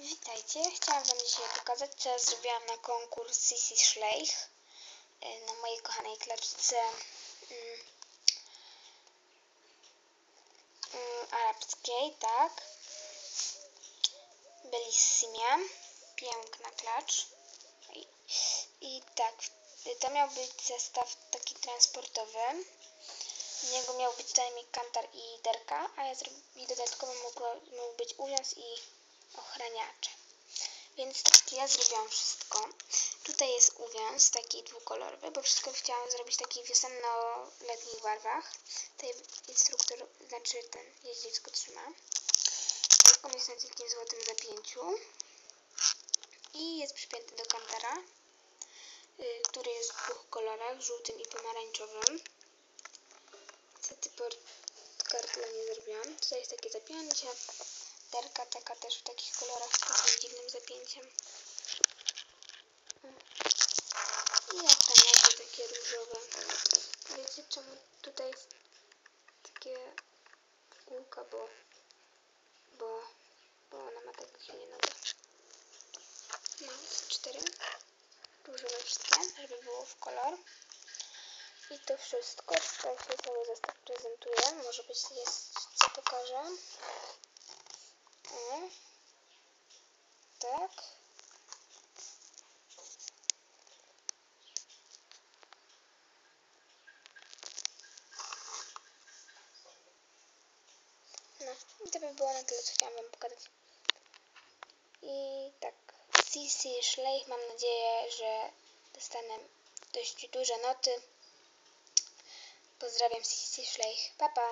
Witajcie, chciałam wam dzisiaj pokazać, co ja zrobiłam na konkurs Sisi Schleich na mojej kochanej klaczce arabskiej, tak. Bellissima, piękna klacz. I tak, to miał być zestaw taki transportowy. W niego miał być tajemnik, kantar i derka, i dodatkowo mógł być uwiąz i ochraniacze. Więc ja zrobiłam wszystko. Tutaj jest uwiąz taki dwukolorowy, bo wszystko chciałam zrobić w takich wiosenno-letnich barwach. Tutaj instruktor, ten jeździecko trzyma. On jest na takim złotym zapięciu i jest przypięty do kantara, który jest w dwóch kolorach, żółtym i pomarańczowym. Niestety pod kartla nie zrobiłam. Tutaj jest takie zapięcie. Derka taka też w takich kolorach z takim dziwnym zapięciem. I ochraniacze takie różowe. Wiecie czemu tutaj jest takie kółka, bo ona ma tak dziwnie nogę. Mam 4 różowe wszystkie, żeby było w kolor. I to wszystko. Tak się cały zestaw prezentuje. Może być jest, co pokażę. Tak. No, i to by było na tyle, co chciałam wam pokazać. I tak, Sisi Schleich, mam nadzieję, że dostanę dość duże noty. Pozdrawiam, Sisi Schleich. Pa, pa.